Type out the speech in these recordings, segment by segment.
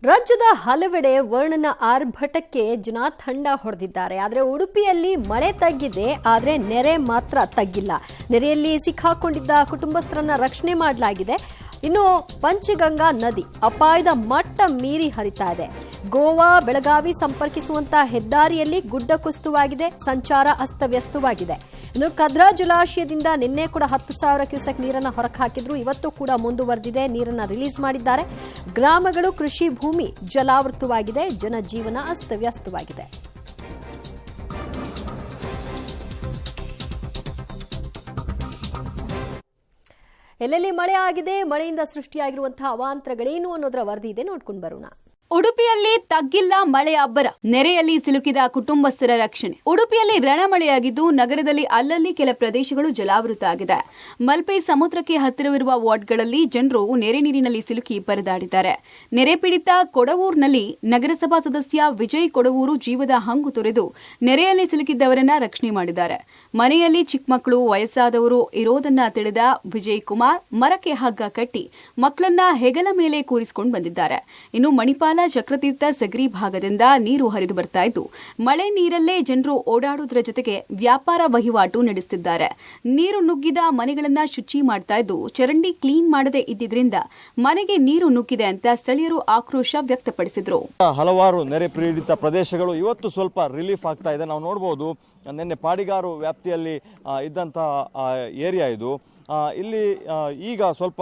ರಾಜ್ಯದ ಹಲವೆಡೆ ವರ್ಣನ ಆರ್ಭಟಕ್ಕೆ ಜನ ತಂಡ ಹೊಡೆದಿದ್ದಾರೆ. ಆದರೆ ಉಡುಪಿಯಲ್ಲಿ ಮಳೆ ತಗ್ಗಿದೆ, ಆದರೆ ನೆರೆ ಮಾತ್ರ ತಗ್ಗಿಲ್ಲ. ನೆರೆಯಲ್ಲಿ ಸಿಕ್ಕಾಕೊಂಡಿದ್ದ ಕುಟುಂಬಸ್ಥರನ್ನ ರಕ್ಷಣೆ ಮಾಡಲಾಗಿದೆ. ಇನ್ನು ಪಂಚಗಂಗಾ ನದಿ ಅಪಾಯದ ಮಟ್ಟ ಮೀರಿ ಹರಿತಾ ಇದೆ. ಗೋವಾ ಬೆಳಗಾವಿ ಸಂಪರ್ಕಿಸುವಂತಹ ಹೆದ್ದಾರಿಯಲ್ಲಿ ಗುಡ್ಡ ಕುಸಿತವಾಗಿದೆ, ಸಂಚಾರ ಅಸ್ತವ್ಯಸ್ತವಾಗಿದೆ. ಇನ್ನು ಕದ್ರಾ ಜಲಾಶಯದಿಂದ ನಿನ್ನೆ ಕೂಡ 10,000 ಕ್ಯೂಸೆಕ್ ನೀರನ್ನು ಹೊರಕ್ಕೆ ಹಾಕಿದ್ರು. ಇವತ್ತು ಕೂಡ ಮುಂದುವರೆದಿದೆ, ನೀರನ್ನು ರಿಲೀಸ್ ಮಾಡಿದ್ದಾರೆ. ಗ್ರಾಮಗಳು, ಕೃಷಿ ಭೂಮಿ ಜಲಾವೃತವಾಗಿದೆ, ಜನಜೀವನ ಅಸ್ತವ್ಯಸ್ತವಾಗಿದೆ. ಎಲ್ಲೆಲ್ಲಿ ಮಳೆ ಆಗಿದೆ, ಮಳೆಯಿಂದ ಸೃಷ್ಟಿಯಾಗಿರುವಂತಹ ಅವಾಂತರಗಳೇನು ಅನ್ನೋದರ ವರದಿ ಇದೆ, ನೋಡ್ಕೊಂಡು ಬರೋಣ. ಉಡುಪಿಯಲ್ಲಿ ತಗ್ಗಿಲ್ಲ ಮಳೆಯ ಅಬ್ಬರ, ನೆರೆಯಲ್ಲಿ ಸಿಲುಕಿದ ಕುಟುಂಬಸ್ಥರ ರಕ್ಷಣೆ. ಉಡುಪಿಯಲ್ಲಿ ರಣಮಳೆಯಾಗಿದ್ದು ನಗರದಲ್ಲಿ ಅಲ್ಲಲ್ಲಿ ಕೆಲ ಪ್ರದೇಶಗಳು ಜಲಾವೃತ ಆಗಿದೆ. ಮಲ್ಪೆ ಸಮುದ್ರಕ್ಕೆ ಹತ್ತಿರವಿರುವ ವಾರ್ಡ್ಗಳಲ್ಲಿ ಜನರು ನೆರೆ ನೀರಿನಲ್ಲಿ ಸಿಲುಕಿ ಪರದಾಡಿದ್ದಾರೆ. ನೆರೆ ಪೀಡಿತ ಕೊಡವೂರಿನಲ್ಲಿ ನಗರಸಭಾ ಸದಸ್ಯ ವಿಜಯ್ ಕೊಡವೂರು ಜೀವದ ಹಂಗು ತೊರೆದು ನೆರೆಯಲ್ಲಿ ಸಿಲುಕಿದ್ದವರನ್ನ ರಕ್ಷಣೆ ಮಾಡಿದ್ದಾರೆ. ಮನೆಯಲ್ಲಿ ಚಿಕ್ಕ ಮಕ್ಕಳು, ವಯಸ್ಸಾದವರು ಇರೋದನ್ನ ತಿಳಿದ ವಿಜಯ್ ಕುಮಾರ್ ಮರಕ್ಕೆ ಹಗ್ಗ ಕಟ್ಟಿ ಮಕ್ಕಳನ್ನ ಹೆಗಲ ಮೇಲೆ ಕೂರಿಸಿಕೊಂಡು ಬಂದಿದ್ದಾರೆ. ಇನ್ನು ಮಣಿಪಾಲ ಚಕ್ರತೀರ್ಥ ಸಗರಿ ಭಾಗದಿಂದ ನೀರು ಹರಿದು ಬರ್ತಾ ಇದ್ದು ಮಳೆ ನೀರಲ್ಲೇ ಜನರು ಓಡಾಡುವುದರ ಜೊತೆಗೆ ವ್ಯಾಪಾರ ವಹಿವಾಟು ನಡೆಸುತ್ತಿದ್ದಾರೆ. ನೀರು ನುಗ್ಗಿದ ಮನೆಗಳನ್ನ ಶುಚಿ ಮಾಡ್ತಾ ಇದ್ದು ಚರಂಡಿ ಕ್ಲೀನ್ ಮಾಡದೆ ಇದ್ದಿದ್ರಿಂದ ಮನೆಗೆ ನೀರು ನುಗ್ಗಿದೆ ಅಂತ ಸ್ಥಳೀಯರು ಆಕ್ರೋಶ ವ್ಯಕ್ತಪಡಿಸಿದ್ರು. ಹಲವಾರು ನೆರೆ ಪೀಡಿತ ಪ್ರದೇಶಗಳು ಇವತ್ತು ಸ್ವಲ್ಪ ರಿಲೀಫ್ ಆಗ್ತಾ ಇದೆ. ನಾವು ನೋಡಬಹುದು, ನಿನ್ನೆ ಪಾಡಿಗಾರು ವ್ಯಾಪ್ತಿಯಲ್ಲಿ ಇದ್ದಂತಹ ಏರಿಯಾ ಇದು. ಇಲ್ಲಿ ಈಗ ಸ್ವಲ್ಪ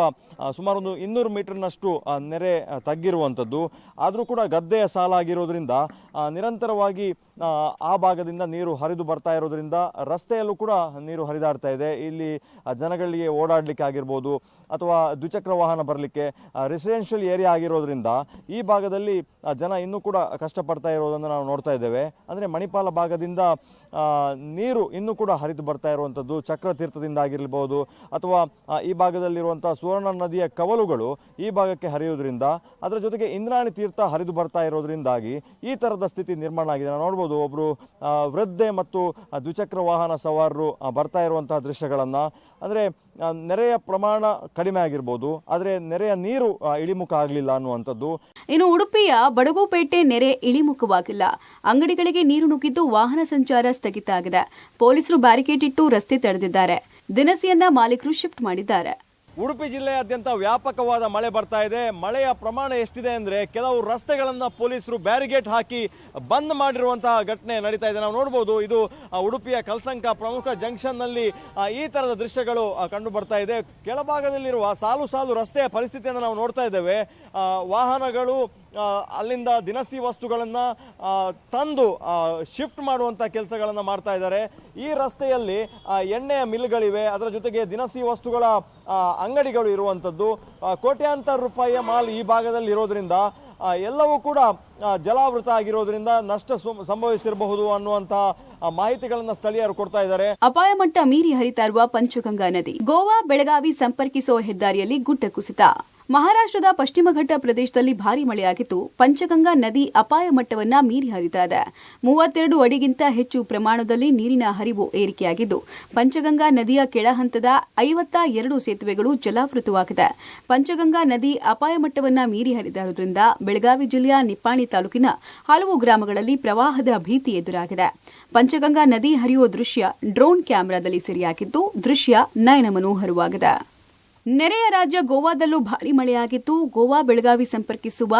ಸುಮಾರು 200 ಮೀಟರ್ನಷ್ಟು ನೆರೆ ತಗ್ಗಿರುವಂಥದ್ದು. ಆದರೂ ಕೂಡ ಗದ್ದೆಯ ಸಾಲಾಗಿರೋದ್ರಿಂದ ನಿರಂತರವಾಗಿ ಆ ಭಾಗದಿಂದ ನೀರು ಹರಿದು ಬರ್ತಾ ಇರೋದ್ರಿಂದ ರಸ್ತೆಯಲ್ಲೂ ಕೂಡ ನೀರು ಹರಿದಾಡ್ತಾ ಇದೆ. ಇಲ್ಲಿ ಜನಗಳಿಗೆ ಓಡಾಡಲಿಕ್ಕೆ ಆಗಿರ್ಬೋದು ಅಥವಾ ದ್ವಿಚಕ್ರ ವಾಹನ ಬರಲಿಕ್ಕೆ ರೆಸಿಡೆನ್ಷಿಯಲ್ ಏರಿಯಾ ಆಗಿರೋದ್ರಿಂದ ಈ ಭಾಗದಲ್ಲಿ ಜನ ಇನ್ನೂ ಕೂಡ ಕಷ್ಟಪಡ್ತಾ ಇರೋದನ್ನು ನಾವು ನೋಡ್ತಾ ಇದ್ದೇವೆ. ಅಂದರೆ ಮಣಿಪಾಲ ಭಾಗದಿಂದ ನೀರು ಇನ್ನೂ ಕೂಡ ಹರಿದು ಬರ್ತಾ ಇರುವಂಥದ್ದು, ಚಕ್ರತೀರ್ಥದಿಂದ ಆಗಿರ್ಬೋದು ಅಥವಾ ಈ ಭಾಗದಲ್ಲಿರುವಂಥ ಸುವರ್ಣ ನದಿಯ ಕವಲುಗಳು ಈ ಭಾಗಕ್ಕೆ ಹರಿಯೋದ್ರಿಂದ, ಅದರ ಜೊತೆಗೆ ಇಂದ್ರಾಣಿ ತೀರ್ಥ ಹರಿದು ಬರ್ತಾ ಇರೋದ್ರಿಂದಾಗಿ ಈ ಥರದ ಸ್ಥಿತಿ ನಿರ್ಮಾಣ ಆಗಿದೆ. ನಾವು ನೋಡ್ಬೋದು, ಒಬ್ಬರು ವೃದ್ಧೆ ಮತ್ತು ದ್ವಿಚಕ್ರ ವಾಹನ ಸವಾರರು ಬರ್ತಾ ಇರುವಂತಹ ದೃಶ್ಯಗಳನ್ನು. ಅಂದರೆ ನೆರೆಯ ಪ್ರಮಾಣ ಕಡಿಮೆ ಆಗಿರ್ಬೋದು, ಆದರೆ ನೆರೆಯ ನೀರು ಇಳಿಮುಖ ಆಗಲಿಲ್ಲ ಅನ್ನುವಂಥದ್ದು. ಇನ್ನು ಉಡುಪಿಯ ಬಡಗುಪೇಟೆ ನೆರೆ ಇಳಿಮುಖವಾಗಿಲ್ಲ. ಅಂಗಡಿಗಳಿಗೆ ನೀರು ನುಗ್ಗಿದ್ದು ವಾಹನ ಸಂಚಾರ ಸ್ಥಗಿತ ಆಗಿದೆ. ಪೊಲೀಸರು ಬ್ಯಾರಿಕೇಡ್ ಇಟ್ಟು ರಸ್ತೆ ತಡೆದಿದ್ದಾರೆ. ದಿನಸಿಯನ್ನ ಮಾಲೀಕರು ಶಿಫ್ಟ್ ಮಾಡಿದ್ದಾರೆ. ಉಡುಪಿ ಜಿಲ್ಲೆಯಾದ್ಯಂತ ವ್ಯಾಪಕವಾದ ಮಳೆ ಬರ್ತಾ ಇದೆ. ಮಳೆಯ ಪ್ರಮಾಣ ಎಷ್ಟಿದೆ ಅಂದರೆ ಕೆಲವು ರಸ್ತೆಗಳನ್ನು ಪೊಲೀಸರು ಬ್ಯಾರಿಗೇಡ್ ಹಾಕಿ ಬಂದ್ ಮಾಡಿರುವಂತಹ ಘಟನೆ ನಡೀತಾ ಇದೆ. ನಾವು ನೋಡ್ಬೋದು, ಇದು ಉಡುಪಿಯ ಕಲ್ಸಂಕ ಪ್ರಮುಖ ಜಂಕ್ಷನ್ನಲ್ಲಿ ಈ ಥರದ ದೃಶ್ಯಗಳು ಕಂಡು ಬರ್ತಾ ಇದೆ. ಕೆಳಭಾಗದಲ್ಲಿರುವ ಸಾಲು ಸಾಲು ರಸ್ತೆಯ ಪರಿಸ್ಥಿತಿಯನ್ನು ನಾವು ನೋಡ್ತಾ ಇದ್ದೇವೆ. ವಾಹನಗಳು ಅಲ್ಲಿಂದ ದಿನಸಿ ವಸ್ತುಗಳನ್ನು ತಂದು ಶಿಫ್ಟ್ ಮಾಡುವಂಥ ಕೆಲಸಗಳನ್ನು ಮಾಡ್ತಾ ಇದ್ದಾರೆ. ಈ ರಸ್ತೆಯಲ್ಲಿ ಎಣ್ಣೆಯ ಮಿಲ್ಗಳಿವೆ, ಅದರ ಜೊತೆಗೆ ದಿನಸಿ ವಸ್ತುಗಳ ಅಂಗಡಿಗಳು ಇರುವಂಥದ್ದು. ಕೋಟ್ಯಾಂತರ ರೂಪಾಯಿಯ ಮಾಲ್ ಈ ಭಾಗದಲ್ಲಿ ಇರೋದ್ರಿಂದ ಎಲ್ಲವೂ ಕೂಡ ಜಲಾವೃತ ಆಗಿರೋದ್ರಿಂದ ನಷ್ಟ ಸಂಭವಿಸಿರಬಹುದು ಅನ್ನುವಂತಹ ಮಾಹಿತಿಗಳನ್ನು ಸ್ಥಳೀಯರು ಕೊಡ್ತಾ ಇದ್ದಾರೆ. ಅಪಾಯ ಮಟ್ಟ ಮೀರಿ ಹರಿತಾ ಇರುವ ಪಂಚಗಂಗಾ ನದಿ. ಗೋವಾ ಬೆಳಗಾವಿ ಸಂಪರ್ಕಿಸುವ ಹೆದ್ದಾರಿಯಲ್ಲಿ ಗುಡ್ಡ ಕುಸಿತ. ಮಹಾರಾಷ್ಟ್ರದ ಪಶ್ಚಿಮ ಘಟ್ಟ ಪ್ರದೇಶದಲ್ಲಿ ಭಾರೀ ಮಳೆಯಾಗಿದ್ದು ಪಂಚಗಂಗಾ ನದಿ ಅಪಾಯ ಮಟ್ಟವನ್ನ ಮೀರಿ ಹರಿತಾ ಇದೆ. 32 ಅಡಿಗಿಂತ ಹೆಚ್ಚು ಪ್ರಮಾಣದಲ್ಲಿ ನೀರಿನ ಹರಿವು ಏರಿಕೆಯಾಗಿದ್ದು ಪಂಚಗಂಗಾ ನದಿಯ ಕೆಳಹಂತದ 52 ಸೇತುವೆಗಳು ಜಲಾವೃತವಾಗಿದೆ. ಪಂಚಗಂಗಾ ನದಿ ಅಪಾಯ ಮಟ್ಟವನ್ನ ಮೀರಿ ಹರಿದಿರುವುದರಿಂದ ಬೆಳಗಾವಿ ಜಿಲ್ಲೆಯ ನಿಪ್ಪಾಣಿ ತಾಲೂಕಿನ ಹಲವು ಗ್ರಾಮಗಳಲ್ಲಿ ಪ್ರವಾಹದ ಭೀತಿ ಎದುರಾಗಿದೆ. ಪಂಚಗಂಗಾ ನದಿ ಹರಿಯುವ ದೃಶ್ಯ ಡ್ರೋನ್ ಕ್ಯಾಮೆರಾದಲ್ಲಿ ಸೆರೆಯಾಗಿದ್ದು ದೃಶ್ಯ ನಯನ ಮನೋಹರವಾಗಿದೆ. ನೆರೆಯ ರಾಜ್ಯ ಗೋವಾದಲ್ಲೂ ಭಾರೀ ಮಳೆಯಾಗಿದ್ದು ಗೋವಾ ಬೆಳಗಾವಿ ಸಂಪರ್ಕಿಸುವ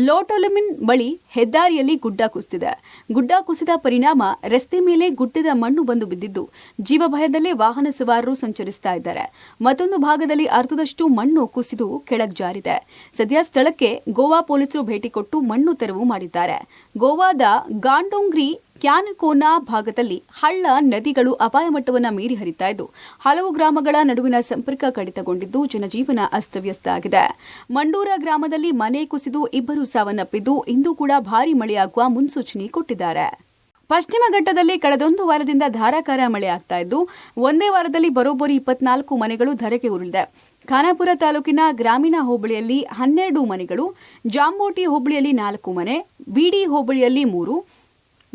ಲೋಟೊಲುಮಿನ್ ಬಳಿ ಹೆದ್ದಾರಿಯಲ್ಲಿ ಗುಡ್ಡ ಕುಸಿದಿದೆ. ಗುಡ್ಡ ಕುಸಿದ ಪರಿಣಾಮ ರಸ್ತೆ ಮೇಲೆ ಗುಡ್ಡದ ಮಣ್ಣು ಬಂದು ಬಿದ್ದಿದ್ದು ಜೀವಭಯದಲ್ಲೇ ವಾಹನ ಸವಾರರು ಸಂಚರಿಸುತ್ತಾ ಇದ್ದಾರೆ. ಮತ್ತೊಂದು ಭಾಗದಲ್ಲಿ ಅರ್ಧದಷ್ಟು ಮಣ್ಣು ಕುಸಿದು ಕೆಳಗೆ ಜಾರಿದೆ. ಸದ್ಯ ಸ್ಥಳಕ್ಕೆ ಗೋವಾ ಪೊಲೀಸರು ಭೇಟಿ ಕೊಟ್ಟು ಮಣ್ಣು ತೆರವು ಮಾಡಿದ್ದಾರೆ. ಗೋವಾದ ಗಾಂಡೋಂಗ್ರಿ ಕ್ಯಾನಕೋನಾ ಭಾಗದಲ್ಲಿ ಹಳ್ಳ ನದಿಗಳು ಅಪಾಯ ಮಟ್ಟವನ್ನು ಮೀರಿ ಹರಿತಾ ಇದ್ದು ಹಲವು ಗ್ರಾಮಗಳ ನಡುವಿನ ಸಂಪರ್ಕ ಕಡಿತಗೊಂಡಿದ್ದು ಜನಜೀವನ ಅಸ್ತವ್ಯಸ್ತ ಆಗಿದೆ. ಮಂಡೂರ ಗ್ರಾಮದಲ್ಲಿ ಮನೆ ಕುಸಿದು 2 ಸಾವನ್ನಪ್ಪಿದ್ದು ಇಂದು ಕೂಡ ಭಾರೀ ಮಳೆಯಾಗುವ ಮುನ್ಸೂಚನೆ ಕೊಟ್ಟಿದ್ದಾರೆ. ಪಶ್ಚಿಮ ಘಟ್ಟದಲ್ಲಿ ಕಳೆದೊಂದು ವಾರದಿಂದ ಧಾರಾಕಾರ ಮಳೆಯಾಗ್ತಾ ಇದ್ದು ಒಂದೇ ವಾರದಲ್ಲಿ ಬರೋಬ್ಬರಿ 24 ಮನೆಗಳು ಧರೆಗೆ ಉರುಳಿದೆ. ಖಾನಾಪುರ ತಾಲೂಕಿನ ಗ್ರಾಮೀಣ ಹೋಬಳಿಯಲ್ಲಿ 12 ಮನೆಗಳು, ಜಾಂಬೋಟಿ ಹೋಬಳಿಯಲ್ಲಿ 4 ಮನೆ, ಬಿಡಿ ಹೋಬಳಿಯಲ್ಲಿ 3,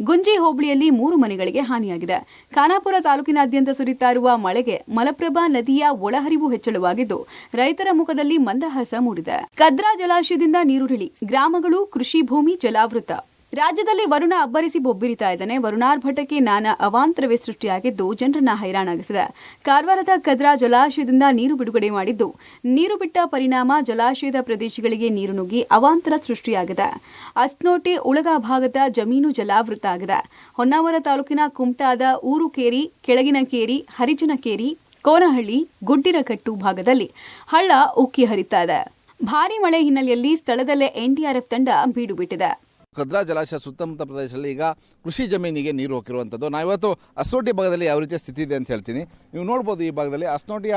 ಗುಂಜಿ ಹೋಬಳಿಯಲ್ಲಿ 3 ಮನೆಗಳಿಗೆ ಹಾನಿಯಾಗಿದೆ. ಖಾನಾಪುರ ತಾಲೂಕಿನಾದ್ಯಂತ ಸುರಿತಾ ಇರುವ ಮಳೆಗೆ ಮಲಪ್ರಭಾ ನದಿಯ ಒಳಹರಿವು ಹೆಚ್ಚಳವಾಗಿದ್ದು ರೈತರ ಮುಖದಲ್ಲಿ ಮಂದಹಾಸ ಮೂಡಿದೆ. ಕದ್ರಾ ಜಲಾಶಯದಿಂದ ನೀರು ರಿಲೀಸ್, ಗ್ರಾಮಗಳು ಕೃಷಿ ಭೂಮಿ ಜಲಾವೃತ. ರಾಜ್ಯದಲ್ಲಿ ವರುಣ ಅಬ್ಬರಿಸಿ ಬೊಬ್ಬಿರಿತಾ ಇದ್ದಾನೆ. ವರುಣಾರ್ಭಟಕ್ಕೆ ನಾನಾ ಅವಾಂತರವೇ ಸೃಷ್ಟಿಯಾಗಿದ್ದು ಜನರನ್ನ ಹೈರಾಣಾಗಿಸಿದೆ. ಕಾರವಾರದ ಕದ್ರಾ ಜಲಾಶಯದಿಂದ ನೀರು ಬಿಡುಗಡೆ ಮಾಡಿದ್ದು, ನೀರು ಬಿಟ್ಟ ಪರಿಣಾಮ ಜಲಾಶಯದ ಪ್ರದೇಶಗಳಿಗೆ ನೀರು ನುಗ್ಗಿ ಅವಾಂತರ ಸೃಷ್ಟಿಯಾಗಿದೆ. ಅಸ್ನೋಟೆ ಉಳಗ ಭಾಗದ ಜಮೀನು ಜಲಾವೃತ ಆಗಿದೆ. ಹೊನ್ನಾವರ ತಾಲೂಕಿನ ಕುಮಟಾದ ಊರುಕೇರಿ, ಕೆಳಗಿನಕೇರಿ, ಹರಿಜನಕೇರಿ, ಕೋನಹಳ್ಳಿ, ಗುಡ್ಡಿರಕಟ್ಟು ಭಾಗದಲ್ಲಿ ಹಳ್ಳ ಉಕ್ಕಿ ಹರಿತಾ ಇದೆ. ಭಾರೀ ಮಳೆ ಹಿನ್ನೆಲೆಯಲ್ಲಿ ಸ್ಥಳದಲ್ಲೇ ಎನ್ಡಿಆರ್ಎಫ್ ತಂಡ ಬೀಡು ಬಿಟ್ಟಿದೆ. ಕದ್ರಾ ಜಲಾಶಯ ಸುತ್ತಮುತ್ತ ಪ್ರದೇಶದಲ್ಲಿ ಈಗ ಕೃಷಿ ಜಮೀನಿಗೆ ನೀರು ಹೋಗಿರುವಂಥದ್ದು. ನಾವಿವತ್ತು ಅಸ್ನೋಟಿ ಭಾಗದಲ್ಲಿ ಯಾವ ರೀತಿಯ ಸ್ಥಿತಿ ಇದೆ ಅಂತ ಹೇಳ್ತೀನಿ. ನೀವು ನೋಡ್ಬೋದು, ಈ ಭಾಗದಲ್ಲಿ ಅಸ್ನೋಟಿಯ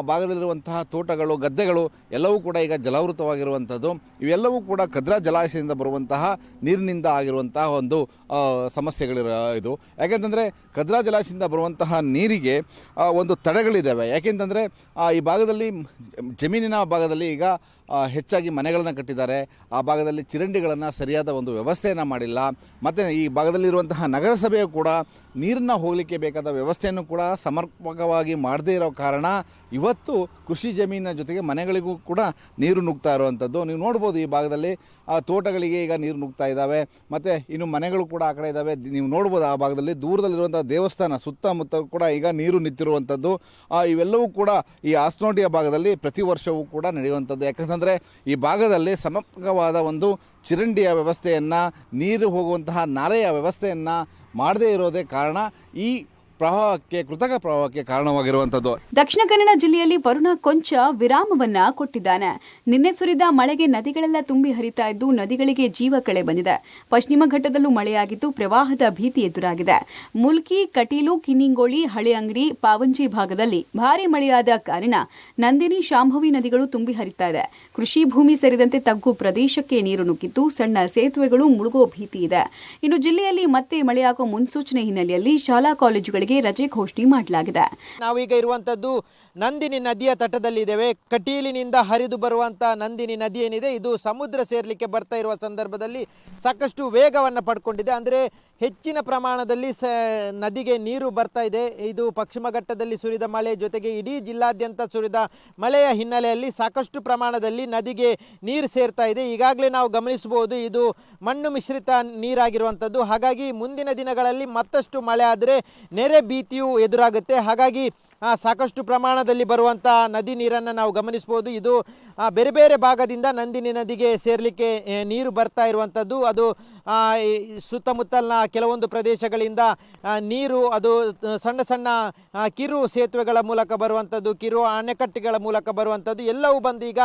ಭಾಗದಲ್ಲಿರುವಂತಹ ತೋಟಗಳು, ಗದ್ದೆಗಳು ಎಲ್ಲವೂ ಕೂಡ ಈಗ ಜಲಾವೃತವಾಗಿರುವಂಥದ್ದು. ಇವೆಲ್ಲವೂ ಕೂಡ ಕದ್ರಾ ಜಲಾಶಯದಿಂದ ಬರುವಂತಹ ನೀರಿನಿಂದ ಆಗಿರುವಂತಹ ಒಂದು ಸಮಸ್ಯೆಗಳಿದು. ಯಾಕೆಂತಂದರೆ ಕದ್ರಾ ಜಲಾಶಯದಿಂದ ಬರುವಂತಹ ನೀರಿಗೆ ಒಂದು ತಡೆಗಳಿದ್ದಾವೆ. ಯಾಕೆಂತಂದರೆ ಈ ಭಾಗದಲ್ಲಿ ಜಮೀನಿನ ಭಾಗದಲ್ಲಿ ಈಗ ಹೆಚ್ಚಾಗಿ ಮನೆಗಳನ್ನು ಕಟ್ಟಿದ್ದಾರೆ. ಆ ಭಾಗದಲ್ಲಿ ಚರಂಡಿಗಳನ್ನು ಸರಿಯಾದ ಒಂದು ವ್ಯವಸ್ಥೆಯನ್ನು ಮಾಡಿಲ್ಲ. ಮತ್ತು ಈ ಭಾಗದಲ್ಲಿರುವಂತಹ ನಗರಸಭೆಯು ಕೂಡ ನೀರನ್ನು ಹೋಗಲಿಕ್ಕೆ ಬೇಕಾದ ವ್ಯವಸ್ಥೆಯನ್ನು ಕೂಡ ಸಮರ್ಪಕವಾಗಿ ಮಾಡದೇ ಇರೋ ಕಾರಣ ಇವತ್ತು ಕೃಷಿ ಜಮೀನಿನ ಜೊತೆಗೆ ಮನೆಗಳಿಗೂ ಕೂಡ ನೀರು ನುಗ್ತಾ ಇರುವಂಥದ್ದು. ನೀವು ನೋಡ್ಬೋದು, ಈ ಭಾಗದಲ್ಲಿ ತೋಟಗಳಿಗೆ ಈಗ ನೀರು ನುಗ್ತಾ ಇದ್ದಾವೆ. ಮತ್ತು ಇನ್ನು ಮನೆಗಳು ಕೂಡ ಆ ಕಡೆ ಇದ್ದಾವೆ. ನೀವು ನೋಡ್ಬೋದು, ಆ ಭಾಗದಲ್ಲಿ ದೂರದಲ್ಲಿರುವಂಥ ದೇವಸ್ಥಾನ ಸುತ್ತಮುತ್ತ ಕೂಡ ಈಗ ನೀರು ನಿಂತಿರುವಂಥದ್ದು. ಇವೆಲ್ಲವೂ ಕೂಡ ಈ ಆಸ್ನೋಟಿಯ ಭಾಗದಲ್ಲಿ ಪ್ರತಿ ವರ್ಷವೂ ಕೂಡ ನಡೆಯುವಂಥದ್ದು. ಯಾಕಂತಂದರೆ ಈ ಭಾಗದಲ್ಲಿ ಸಮರ್ಪಕವಾದ ಒಂದು ಚರಂಡಿಯ ವ್ಯವಸ್ಥೆಯನ್ನು, ನೀರು ಹೋಗುವಂತಹ ನಾಲೆಯ ವ್ಯವಸ್ಥೆಯನ್ನು ಮಾಡದೇ ಇರೋದೇ ಕಾರಣ ಈ ಕೃತಕ ಪ್ರವಾಹಕ್ಕೆ ಕಾರಣವಾಗಿರುವಂಥದ್ದು. ದಕ್ಷಿಣ ಕನ್ನಡ ಜಿಲ್ಲೆಯಲ್ಲಿ ವರುಣ ಕೊಂಚ ವಿರಾಮವನ್ನ ಕೊಟ್ಟಿದ್ದಾನೆ. ನಿನ್ನೆ ಸುರಿದ ಮಳೆಗೆ ನದಿಗಳೆಲ್ಲ ತುಂಬಿ ಹರಿತಾ ಇದ್ದು ನದಿಗಳಿಗೆ ಜೀವ ಕಳೆ ಬಂದಿದೆ. ಪಶ್ಚಿಮ ಘಟ್ಟದಲ್ಲೂ ಮಳೆಯಾಗಿದ್ದು ಪ್ರವಾಹದ ಭೀತಿ ಎದುರಾಗಿದೆ. ಮುಲ್ಕಿ, ಕಟೀಲು, ಕಿನ್ನಿಂಗೋಳಿ, ಹಳೆ ಅಂಗಡಿ, ಪಾವಂಜಿ ಭಾಗದಲ್ಲಿ ಭಾರೀ ಮಳೆಯಾದ ಕಾರಣ ನಂದಿನಿ, ಶಾಂಭವಿ ನದಿಗಳು ತುಂಬಿ ಹರಿತಾ ಇದೆ. ಕೃಷಿ ಭೂಮಿ ಸೇರಿದಂತೆ ತಗ್ಗು ಪ್ರದೇಶಕ್ಕೆ ನೀರು ನುಗ್ಗಿದ್ದು ಸಣ್ಣ ಸೇತುವೆಗಳು ಮುಳುಗೋ ಭೀತಿ ಇದೆ. ಇನ್ನು ಜಿಲ್ಲೆಯಲ್ಲಿ ಮತ್ತೆ ಮಳೆಯಾಗುವ ಮುನ್ಸೂಚನೆ ಹಿನ್ನೆಲೆಯಲ್ಲಿ ಶಾಲಾ ಕಾಲೇಜುಗಳಿಗೆ ರಜೆ ಘೋಷಣೆ ಮಾಡಲಾಗಿದೆ. ನಾವೀಗ ಇರುವಂತದ್ದು ನಂದಿನಿ ನದಿಯ ತಟದಲ್ಲಿದ್ದೇವೆ. ಕಟೀಲಿನಿಂದ ಹರಿದು ಬರುವಂತ ನಂದಿನಿ ನದಿ ಏನಿದೆ, ಇದು ಸಮುದ್ರ ಸೇರ್ಲಿಕ್ಕೆ ಬರ್ತಾ ಇರುವ ಸಂದರ್ಭದಲ್ಲಿ ಸಾಕಷ್ಟು ವೇಗವನ್ನು ಪಡ್ಕೊಂಡಿದೆ. ಅಂದರೆ ಹೆಚ್ಚಿನ ಪ್ರಮಾಣದಲ್ಲಿ ನದಿಗೆ ನೀರು ಬರ್ತಾ ಇದೆ. ಇದು ಪಶ್ಚಿಮ ಘಟ್ಟದಲ್ಲಿ ಸುರಿದ ಮಳೆ ಜೊತೆಗೆ ಇಡೀ ಜಿಲ್ಲಾದ್ಯಂತ ಸುರಿದ ಮಳೆಯ ಹಿನ್ನೆಲೆಯಲ್ಲಿ ಸಾಕಷ್ಟು ಪ್ರಮಾಣದಲ್ಲಿ ನದಿಗೆ ನೀರು ಸೇರ್ತಾ ಇದೆ. ಈಗಾಗಲೇ ನಾವು ಗಮನಿಸಬಹುದು, ಇದು ಮಣ್ಣು ಮಿಶ್ರಿತ ನೀರಾಗಿರುವಂಥದ್ದು. ಹಾಗಾಗಿ ಮುಂದಿನ ದಿನಗಳಲ್ಲಿ ಮತ್ತಷ್ಟು ಮಳೆ ಆದರೆ ನೆರೆ ಭೀತಿಯು ಎದುರಾಗುತ್ತೆ. ಹಾಗಾಗಿ ಸಾಕಷ್ಟು ಪ್ರಮಾಣದಲ್ಲಿ ಬರುವಂಥ ನದಿ ನೀರನ್ನು ನಾವು ಗಮನಿಸಬಹುದು. ಇದು ಬೇರೆ ಬೇರೆ ಭಾಗದಿಂದ ನಂದಿನಿ ನದಿಗೆ ಸೇರಲಿಕ್ಕೆ ನೀರು ಬರ್ತಾ ಇರುವಂಥದ್ದು. ಅದು ಸುತ್ತಮುತ್ತಲಿನ ಕೆಲವೊಂದು ಪ್ರದೇಶಗಳಿಂದ ನೀರು ಅದು ಸಣ್ಣ ಸಣ್ಣ ಕಿರು ಸೇತುವೆಗಳ ಮೂಲಕ ಬರುವಂಥದ್ದು, ಕಿರು ಅಣೆಕಟ್ಟೆಗಳ ಮೂಲಕ ಬರುವಂಥದ್ದು ಎಲ್ಲವೂ ಬಂದು ಈಗ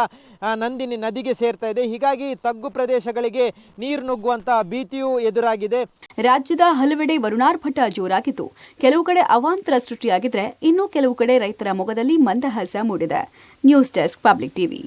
ನಂದಿನಿ ನದಿಗೆ ಸೇರ್ತಾ ಇದೆ. ಹೀಗಾಗಿ ತಗ್ಗು ಪ್ರದೇಶಗಳಿಗೆ ನೀರು ನುಗ್ಗುವಂಥ ಭೀತಿಯೂ ಎದುರಾಗಿದೆ. ರಾಜ್ಯದ ಹಲವೆಡೆ ವರುಣಾರ್ಭಟ ಜೋರಾಗಿದ್ದು ಕೆಲವು ಕಡೆ ಅವಾಂತರ ಸೃಷ್ಟಿಯಾಗಿದ್ರೆ ಇನ್ನು ಕೆಲವು ಕಡೆ ರೈತರ ಮೊಗದಲ್ಲಿ ಮಂದಹಾಸ ಮೂಡಿದೆ. News desk, public TV.